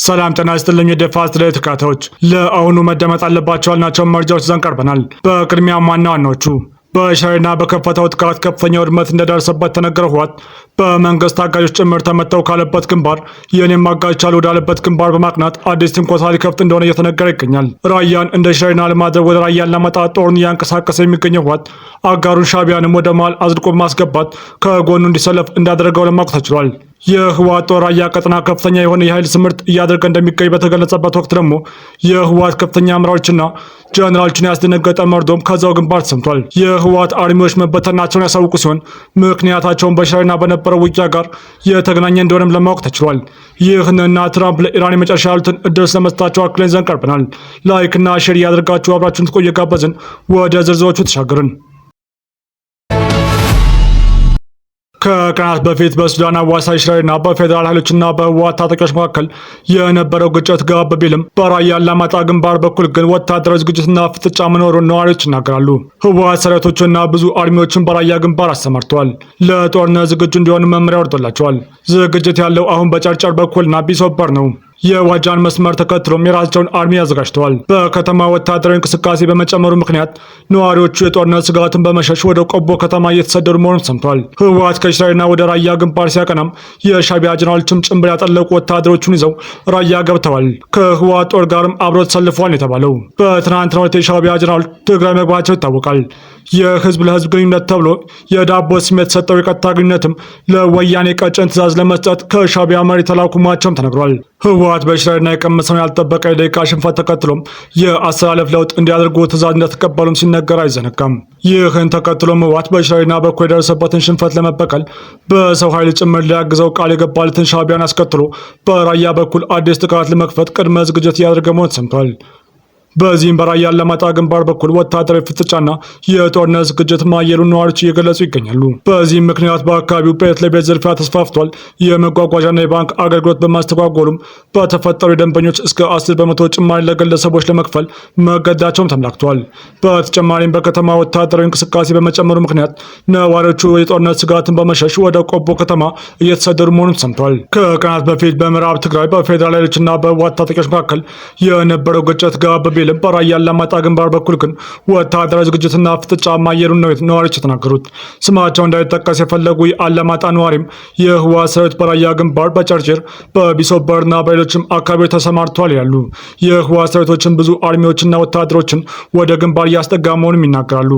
ሰላም ጤና ይስጥልኝ የፋስት ዴይሊ ተከታታዮች፣ ለአሁኑ መደመጥ አለባቸው ያልናቸው መረጃዎች ይዘን ቀርበናል። በቅድሚያም ዋና ዋናዎቹ በእስራኤልና በከፈተው ጥቃት ከፍተኛ ውድመት እንደደረሰበት ተነገረ። ህወሓት በመንግስት አጋዦች ጭምር ተመተው ካለበት ግንባር የኔም አጋዥ ቻሉ ወዳለበት ግንባር በማቅናት አዲስ ትንኮሳ ሊከፍት እንደሆነ እየተነገረ ይገኛል። ራያን እንደ እስራኤልና ለማድረግ ወደ ራያ አላማጣ ጦሩን እያንቀሳቀሰ የሚገኘው ህወሓት አጋሩን ሻዕቢያንም ወደ መሃል አዝልቆ በማስገባት ከጎኑ እንዲሰለፍ እንዳደረገው ለማወቅ ተችሏል። የህወሓት ጦር ራያ ቀጠና ከፍተኛ የሆነ የኃይል ስምርት እያደረገ እንደሚገኝ በተገለጸበት ወቅት ደግሞ የህወሓት ከፍተኛ አመራሮችና ጀነራሎችን ያስደነገጠ መርዶም ከዛው ግንባር ተሰምቷል። የህወሓት አርሚዎች መበተናቸውን ያሳውቁ ሲሆን ምክንያታቸውን በእስራኤልና በነበረው ውጊያ ጋር የተገናኘ እንደሆነም ለማወቅ ተችሏል። ይህንና ትራምፕ ለኢራን የመጨረሻ ያሉትን እድል ስለመስጠታቸው አክለን ይዘን ቀርበናል። ላይክና ሼር እያደረጋችሁ አብራችሁን ትቆዩ ጋበዝን። ወደ ዝርዝሮቹ ተሻገርን። ከቀናት በፊት በሱዳን አዋሳኝ እስራኤልና በፌዴራል ኃይሎችና በህወሓት ታጣቂዎች መካከል የነበረው ግጭት ጋብ ቢልም በራያ አላማጣ ግንባር በኩል ግን ወታደራዊ ዝግጅትና ፍጥጫ መኖሩን ነዋሪዎች ይናገራሉ። ህወሓት ሰራዊቶችና ብዙ አርሚዎችን በራያ ግንባር አሰማርተዋል። ለጦርነት ዝግጁ እንዲሆኑ መመሪያ ወርዶላቸዋል። ዝግጅት ያለው አሁን በጨርጨር በኩልና ቢሶበር ነው። የዋጃን መስመር ተከትሎም የራሳቸውን አርሚ አዘጋጅተዋል። በከተማ ወታደራዊ እንቅስቃሴ በመጨመሩ ምክንያት ነዋሪዎቹ የጦርነት ስጋትን በመሸሽ ወደ ቆቦ ከተማ እየተሰደዱ መሆኑን ሰምተዋል። ህወሓት ከእስራኤልና ወደ ራያ ግንባር ሲያቀናም የሻዕቢያ ጀነራሎችም ጭንብል ያጠለቁ ወታደሮቹን ይዘው ራያ ገብተዋል። ከህወሓት ጦር ጋርም አብሮ ተሰልፈዋል የተባለው በትናንትናው ዕለት የሻዕቢያ ጀነራሎች ትግራይ መግባታቸው ይታወቃል። የህዝብ ለህዝብ ግንኙነት ተብሎ የዳቦ ስም የተሰጠው የቀጥታ ግንኙነትም ለወያኔ ቀጭን ትዕዛዝ ለመስጠት ከሻዕቢያ መሪ ተላኩ መሆናቸውም ተነግሯል። ህወሓት በእስራኤልና የቀመሰውን ያልጠበቀ የደቂቃ ሽንፈት ተከትሎም የአሰላለፍ ለውጥ እንዲያደርጉ ትዕዛዝ እንደተቀበሉም ሲነገር አይዘነጋም። ይህን ተከትሎም ህወሓት በእስራኤልና በኩል የደረሰበትን ሽንፈት ለመበቀል በሰው ኃይል ጭምር ሊያግዘው ቃል የገባለትን ሻዕቢያን አስከትሎ በራያ በኩል አዲስ ጥቃት ለመክፈት ቅድመ ዝግጅት እያደረገ መሆኑ ተሰምቷል። በዚህም በራያ አላማጣ ግንባር በኩል ወታደራዊ ፍጥጫና የጦርነት ዝግጅት ማየሉን ነዋሪዎች እየገለጹ ይገኛሉ። በዚህም ምክንያት በአካባቢው ቤት ለቤት ዝርፊያ ተስፋፍቷል። የመጓጓዣና የባንክ አገልግሎት በማስተጓጎሉም በተፈጠሩ የደንበኞች እስከ 10 በመቶ ጭማሪ ለግለሰቦች ለመክፈል መገደዳቸውም ተመላክቷል። በተጨማሪም በከተማ ወታደራዊ እንቅስቃሴ በመጨመሩ ምክንያት ነዋሪዎቹ የጦርነት ስጋትን በመሸሽ ወደ ቆቦ ከተማ እየተሰደዱ መሆኑን ሰምቷል። ከቀናት በፊት በምዕራብ ትግራይ በፌዴራል ኃይሎችና በህወሓት ታጣቂዎች መካከል የነበረው ግጭት ጋብ በራያ አላማጣ ግንባር በኩል ግን ወታደራዊ ዝግጅትና ፍጥጫ ማየሉን ነው ነዋሪዎች የተናገሩት። ስማቸው እንዳይጠቀስ የፈለጉ የአላማጣ ነዋሪም የህወሓት ሰራዊት በራያ ግንባር በጨርጨር በቢሶበርና በሌሎችም አካባቢዎች ተሰማርተዋል ያሉ የህወሓት ሰራዊቶችን ብዙ አርሚዎችና ወታደሮችን ወደ ግንባር እያስጠጋ መሆኑን ይናገራሉ።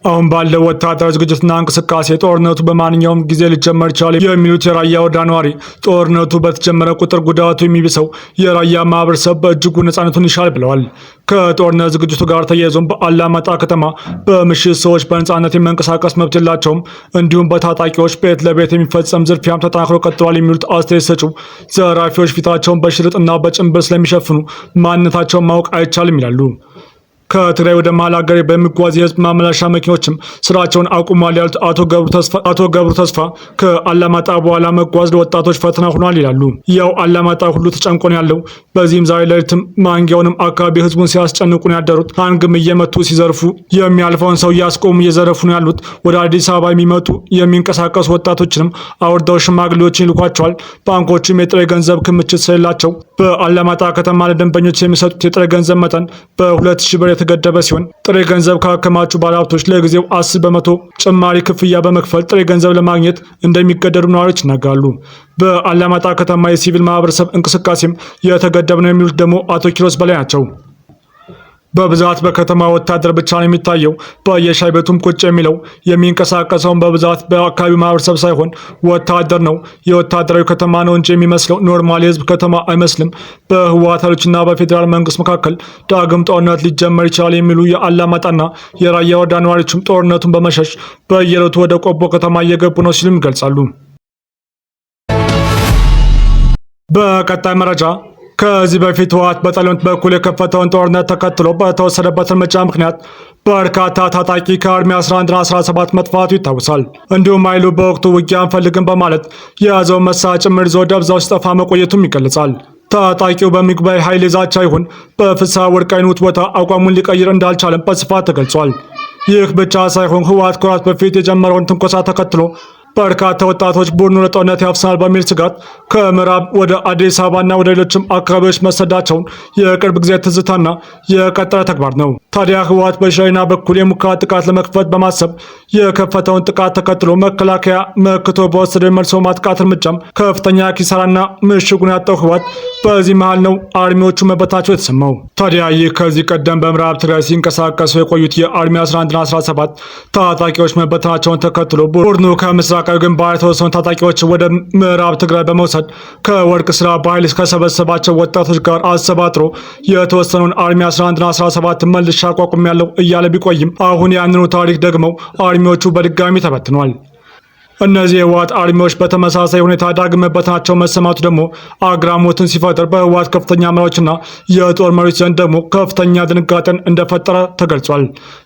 አሁን ባለው ወታደራዊ ዝግጅትና እንቅስቃሴ ጦርነቱ በማንኛውም ጊዜ ሊጀመር ይችላል የሚሉት የራያ ወረዳ ነዋሪ ጦርነቱ በተጀመረ ቁጥር ጉዳቱ የሚብሰው የራያ ማህበረሰብ በእጅጉ ነጻነቱን ይሻል ብለዋል። ከጦርነት ዝግጅቱ ጋር ተያይዞም በአላማጣ ከተማ በምሽት ሰዎች በነጻነት የመንቀሳቀስ መብት የላቸውም፣ እንዲሁም በታጣቂዎች ቤት ለቤት የሚፈጸም ዝርፊያም ተጠናክሮ ቀጥሏል የሚሉት አስተያየት ሰጪው ዘራፊዎች ፊታቸውን በሽርጥና በጭንብል ስለሚሸፍኑ ማንነታቸውን ማወቅ አይቻልም ይላሉ። ከትግራይ ወደ መሀል ሀገር በሚጓዝ የህዝብ ማመላለሻ መኪኖችም ስራቸውን አቁሟል ያሉት አቶ ገብሩ ተስፋ ከአላማጣ በኋላ መጓዝ ለወጣቶች ፈተና ሆኗል ይላሉ። ያው አላማጣ ሁሉ ተጨንቆ ነው ያለው። በዚህም ዛሬ ሌሊትም ማንጊያውንም አካባቢ ህዝቡን ሲያስጨንቁ ነው ያደሩት። አንግም እየመቱ ሲዘርፉ፣ የሚያልፈውን ሰው እያስቆሙ እየዘረፉ ነው ያሉት። ወደ አዲስ አበባ የሚመጡ የሚንቀሳቀሱ ወጣቶችንም አውርደው ሽማግሌዎችን ይልኳቸዋል። ባንኮችም የጥሬ ገንዘብ ክምችት ስለሌላቸው በአላማጣ ከተማ ለደንበኞች የሚሰጡት የጥሬ ገንዘብ መጠን በ2000 ብር የተገደበ ሲሆን ጥሬ ገንዘብ ካከማቹ ባለሀብቶች ለጊዜው 10 በመቶ ጭማሪ ክፍያ በመክፈል ጥሬ ገንዘብ ለማግኘት እንደሚገደዱ ነዋሪዎች ይናገራሉ። በአላማጣ ከተማ የሲቪል ማህበረሰብ እንቅስቃሴም የተገደበ ነው የሚሉት ደግሞ አቶ ኪሮስ በላይ ናቸው። በብዛት በከተማ ወታደር ብቻ ነው የሚታየው። በየሻይ ቤቱም ቁጭ የሚለው የሚንቀሳቀሰውን በብዛት በአካባቢው ማህበረሰብ ሳይሆን ወታደር ነው። የወታደራዊ ከተማ ነው እንጂ የሚመስለው ኖርማል የህዝብ ከተማ አይመስልም። በህወሓት ኃይሎችና በፌዴራል መንግስት መካከል ዳግም ጦርነት ሊጀመር ይችላል የሚሉ የአላማጣና የራያ ወረዳ ነዋሪዎችም ጦርነቱን በመሸሽ በየዕለቱ ወደ ቆቦ ከተማ እየገቡ ነው ሲሉም ይገልጻሉ። በቀጣይ መረጃ ከዚህ በፊት ህወሓት በጠለምት በኩል የከፈተውን ጦርነት ተከትሎ በተወሰደበት እርምጃ ምክንያት በርካታ ታጣቂ ከአርሚ 11ና 17 መጥፋቱ ይታወሳል። እንዲሁም ኃይሉ በወቅቱ ውጊያ አንፈልግም በማለት የያዘውን መሳሪያ ጭምር ይዞ ደብዛው ሲጠፋ መቆየቱም ይገለጻል። ታጣቂው በሚግባይ ኃይል ይዛቻ ይሁን በፍስሐ ወርቃይኑት ቦታ አቋሙን ሊቀይር እንዳልቻለም በስፋት ተገልጿል። ይህ ብቻ ሳይሆን ህወሓት ከወራት በፊት የጀመረውን ትንኮሳ ተከትሎ በርካታ ወጣቶች ቡድኑ ለጦርነት ያፍሰናል በሚል ስጋት ከምዕራብ ወደ አዲስ አበባና ወደ ሌሎችም አካባቢዎች መሰዳቸውን የቅርብ ጊዜ ትዝታና የቀጠለ ተግባር ነው። ታዲያ ህወሓት በሽራይና በኩል የሙከራ ጥቃት ለመክፈት በማሰብ የከፈተውን ጥቃት ተከትሎ መከላከያ መክቶ በወሰደው የመልሶ ማጥቃት እርምጃም ከፍተኛ ኪሳራና ምሽጉን ያጣው ህወሓት በዚህ መሃል ነው አርሚዎቹ መበታቸው የተሰማው። ታዲያ ይህ ከዚህ ቀደም በምዕራብ ትግራይ ሲንቀሳቀሱ የቆዩት የአርሚ 11ና 17 ታጣቂዎች መበተናቸውን ተከትሎ ቡድኑ ከምስራቃዊ ግንባር የተወሰኑ ታጣቂዎች ወደ ምዕራብ ትግራይ በመውሰድ ከወርቅ ስራ በኃይል ከሰበሰባቸው ወጣቶች ጋር አሰባጥሮ የተወሰኑን አርሚ 11ና 17 መልሻ አቋቁም ያለው እያለ ቢቆይም አሁን ያንኑ ታሪክ ደግመው አርሚዎቹ በድጋሚ ተበትነዋል። እነዚህ የህወሓት አርሚዎች በተመሳሳይ ሁኔታ ዳግም መበተናቸው መሰማቱ ደግሞ አግራሞትን ሲፈጥር በህወሓት ከፍተኛ አመራሮችና የጦር መሪዎች ዘንድ ደግሞ ከፍተኛ ድንጋጤን እንደፈጠረ ተገልጿል።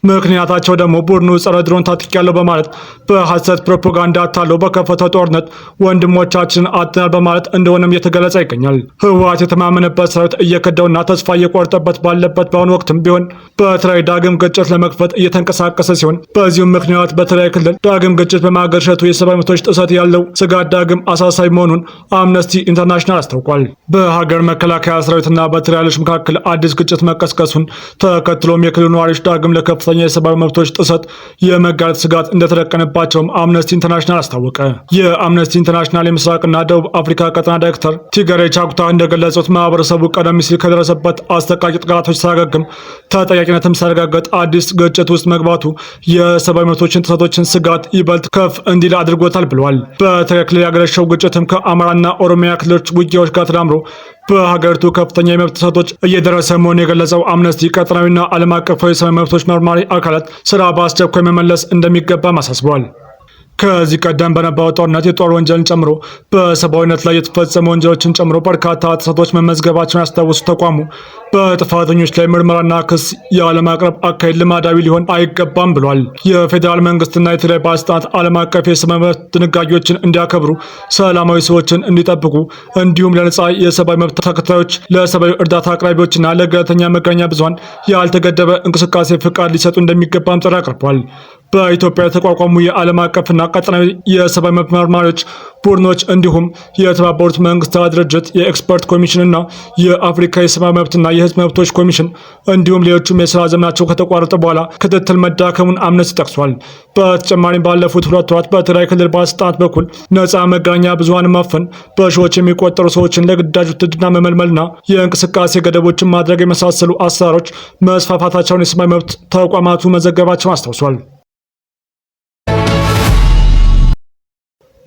ምክንያታቸው ደግሞ ቡድኑ ጸረ ድሮን ታጥቂያለሁ በማለት በሐሰት ፕሮፓጋንዳ አታለው በከፈተው ጦርነት ወንድሞቻችንን አጥተናል በማለት እንደሆነም እየተገለጸ ይገኛል። ህወሓት የተማመነበት ሰራዊት እየከዳውና ተስፋ እየቆረጠበት ባለበት በአሁኑ ወቅትም ቢሆን በትግራይ ዳግም ግጭት ለመክፈት እየተንቀሳቀሰ ሲሆን በዚሁም ምክንያት በትግራይ ክልል ዳግም ግጭት በማገርሸቱ የሰብአዊ መብቶች ጥሰት ያለው ስጋት ዳግም አሳሳቢ መሆኑን አምነስቲ ኢንተርናሽናል አስታውቋል። በሀገር መከላከያ ሰራዊትና በትግራይ ኃይሎች መካከል አዲስ ግጭት መቀስቀሱን ተከትሎም የክልሉ ነዋሪዎች ዳግም ለከፍተኛ የሰብአዊ መብቶች ጥሰት የመጋለጥ ስጋት እንደተደቀነባቸውም አምነስቲ ኢንተርናሽናል አስታወቀ። የአምነስቲ ኢንተርናሽናል የምስራቅና ደቡብ አፍሪካ ቀጠና ዳይሬክተር ቲገሬ ቻኩታ እንደገለጹት ማህበረሰቡ ቀደም ሲል ከደረሰበት አሰቃቂ ጥቃቶች ሳያገግም ተጠያቂነትም ሳያረጋገጥ አዲስ ግጭት ውስጥ መግባቱ የሰብአዊ መብቶችን ጥሰቶችን ስጋት ይበልጥ ከፍ እንዲል አድርጎታል ብለዋል። በትግራይ ክልል ያገረሸው ግጭትም ከአማራና ኦሮሚያ ክልሎች ውጊያዎች ጋር ተዳምሮ በሀገሪቱ ከፍተኛ የመብት ጥሰቶች እየደረሰ መሆኑን የገለጸው አምነስቲ ቀጠናዊና ዓለም አቀፋዊ የሰብአዊ መብቶች መርማሪ አካላት ስራ በአስቸኳይ መመለስ እንደሚገባም አሳስበዋል። ከዚህ ቀደም በነበረው ጦርነት የጦር ወንጀልን ጨምሮ በሰብአዊነት ላይ የተፈጸሙ ወንጀሎችን ጨምሮ በርካታ ጥሰቶች መመዝገባቸውን ያስታወሱ ተቋሙ በጥፋተኞች ላይ ምርመራና ክስ ያለማቅረብ አካሄድ ልማዳዊ ሊሆን አይገባም ብሏል። የፌዴራል መንግስትና የትግራይ ባለስልጣናት ዓለም አቀፍ የሰብአዊ መብት ድንጋጌዎችን እንዲያከብሩ፣ ሰላማዊ ሰዎችን እንዲጠብቁ እንዲሁም ለነጻ የሰብአዊ መብት ተከታዮች፣ ለሰብአዊ እርዳታ አቅራቢዎችና ለገለልተኛ መገናኛ ብዙሃን ያልተገደበ እንቅስቃሴ ፍቃድ ሊሰጡ እንደሚገባም ጥሪ አቅርቧል። በኢትዮጵያ የተቋቋሙ የዓለም አቀፍና ቀጠናዊ የሰብአዊ መብት መርማሪዎች ቡድኖች እንዲሁም የተባበሩት መንግስታት ድርጅት የኤክስፐርት ኮሚሽንና የአፍሪካ የሰብአዊ መብትና የህዝብ መብቶች ኮሚሽን እንዲሁም ሌሎችም የስራ ዘመናቸው ከተቋረጠ በኋላ ክትትል መዳከሙን አምነስቲ ጠቅሷል። በተጨማሪም ባለፉት 2 ወራት በትግራይ ክልል ባለስልጣናት በኩል ነጻ መገናኛ ብዙሃን ማፈን፣ በሺዎች የሚቆጠሩ ሰዎችን ለግዳጅ ውትድርና መመልመልና የእንቅስቃሴ ገደቦችን ማድረግ የመሳሰሉ አሰራሮች መስፋፋታቸውን የሰብአዊ መብት ተቋማቱ መዘገባቸውን አስታውሷል።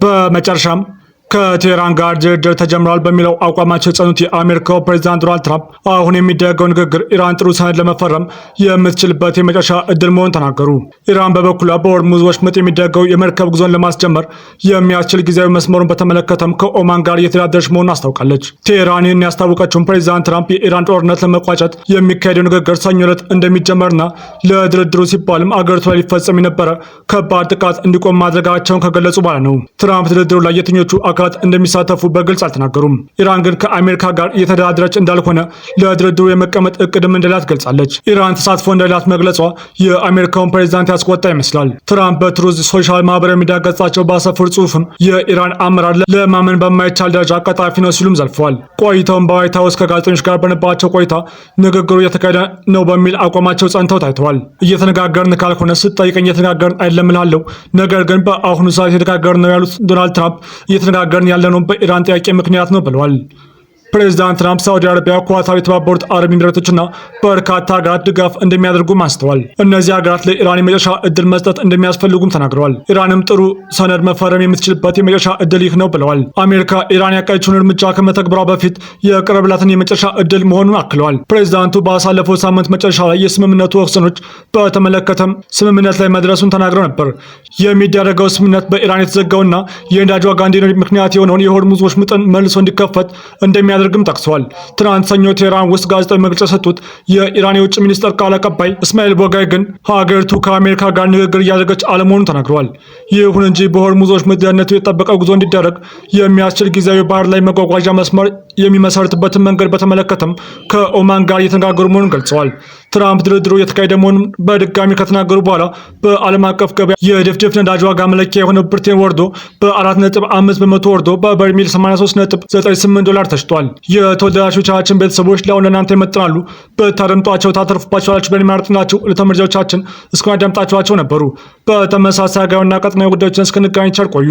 በመጨረሻም ከቴህራን ጋር ድርድር ተጀምሯል በሚለው አቋማቸው የጸኑት የአሜሪካው ፕሬዚዳንት ዶናልድ ትራምፕ አሁን የሚደረገው ንግግር ኢራን ጥሩ ሰነድ ለመፈረም የምትችልበት የመጨረሻ እድል መሆኑን ተናገሩ። ኢራን በበኩሏ በሆርሙዝ ወሽመጥ የሚደረገው የመርከብ ጉዞን ለማስጀመር የሚያስችል ጊዜያዊ መስመሩን በተመለከተም ከኦማን ጋር እየተዳደረች መሆኑን አስታውቃለች። ቴህራን ይህን ያስታወቀችውን ፕሬዚዳንት ትራምፕ የኢራን ጦርነት ለመቋጨት የሚካሄደው ንግግር ሰኞ ዕለት እንደሚጀመርና ለድርድሩ ሲባልም አገሪቱ ላይ ሊፈጸም የነበረ ከባድ ጥቃት እንዲቆም ማድረጋቸውን ከገለጹ በኋላ ነው። ትራምፕ ድርድሩ ላይ የትኞቹ አካላት እንደሚሳተፉ በግልጽ አልተናገሩም። ኢራን ግን ከአሜሪካ ጋር እየተደራደረች እንዳልሆነ ለድርድሩ የመቀመጥ እቅድም እንደሌላት ገልጻለች። ኢራን ተሳትፎ እንደሌላት መግለጿ የአሜሪካውን ፕሬዚዳንት ያስቆጣ ይመስላል። ትራምፕ በትሩዝ ሶሻል ማህበራዊ ሚዲያ ገጻቸው ባሰፈሩ ጽሑፍም የኢራን አመራር ለማመን በማይቻል ደረጃ ቀጣፊ ነው ሲሉም ዘልፈዋል። ቆይተውም በዋይት ሀውስ ከጋዜጠኞች ጋር በነበራቸው ቆይታ ንግግሩ እየተካሄደ ነው በሚል አቋማቸው ጸንተው ታይተዋል። እየተነጋገርን ካልሆነ ስትጠይቀኝ እየተነጋገርን አይደለም እላለሁ፣ ነገር ግን በአሁኑ ሰዓት እየተነጋገርን ነው ያሉት ዶናልድ ትራምፕ እየተነጋገርን ያለነው በኢራን ጥያቄ ምክንያት ነው ብለዋል። ፕሬዚዳንት ትራምፕ ሳውዲ አረቢያ፣ ኳታር፣ የተባበሩት አረብ ኤሚሬቶችና በርካታ ሀገራት ድጋፍ እንደሚያደርጉም አንስተዋል። እነዚህ ሀገራት ለኢራን የመጨረሻ እድል መስጠት እንደሚያስፈልጉም ተናግረዋል። ኢራንም ጥሩ ሰነድ መፈረም የምትችልበት የመጨረሻ እድል ይህ ነው ብለዋል። አሜሪካ ኢራን ያቀረችውን እርምጃ ከመተግበሯ በፊት የቀረበላትን የመጨረሻ እድል መሆኑን አክለዋል። ፕሬዚዳንቱ ባሳለፈው ሳምንት መጨረሻ ላይ የስምምነቱ ወሰኖች በተመለከተም ስምምነት ላይ መድረሱን ተናግረው ነበር። የሚደረገው ስምምነት በኢራን የተዘጋውና የነዳጅ ዋጋ እንዲኖር ምክንያት የሆነውን የሆርሙዝ ወሽመጥን መልሶ እንዲከፈት እንደሚያደርግም ጠቅሰዋል። ትናንት ሰኞ ቴህራን ውስጥ ጋዜጣዊ መግለጫ ሰጡት የኢራን የውጭ ሚኒስትር ቃል አቀባይ እስማኤል ቦጋይ ግን ሀገሪቱ ከአሜሪካ ጋር ንግግር እያደረገች አለመሆኑን ተናግረዋል። ይሁን እንጂ በሆርሙዝ ወሽመጥ ደህንነቱ የጠበቀ ጉዞ እንዲደረግ የሚያስችል ጊዜያዊ ባህር ላይ መጓጓዣ መስመር የሚመሰርትበትን መንገድ በተመለከተም ከኦማን ጋር እየተነጋገሩ መሆኑን ገልጸዋል። ትራምፕ ድርድሩ የተካሄደ መሆኑን በድጋሚ ከተናገሩ በኋላ በዓለም አቀፍ ገበያ የድፍድፍ ነዳጅ ዋጋ መለኪያ የሆነው ብርቴን ወርዶ በ4.5 በመቶ ወርዶ በበርሜል 83.98 ዶላር ተሽጧል። የተወደዳችሁ ቻናላችን ቤተሰቦች ለአሁን ለእናንተ ይመጥናሉ በታደምጧቸው ታተርፉባቸዋላችሁ ብለን የመረጥናቸው ዕለታዊ መረጃዎቻችን እስካሁን ያዳምጣችኋቸው ነበሩ። በተመሳሳይ ሀገራዊና ቀጠናዊ ጉዳዮችን እስክንገናኝ ቸር ቆዩ።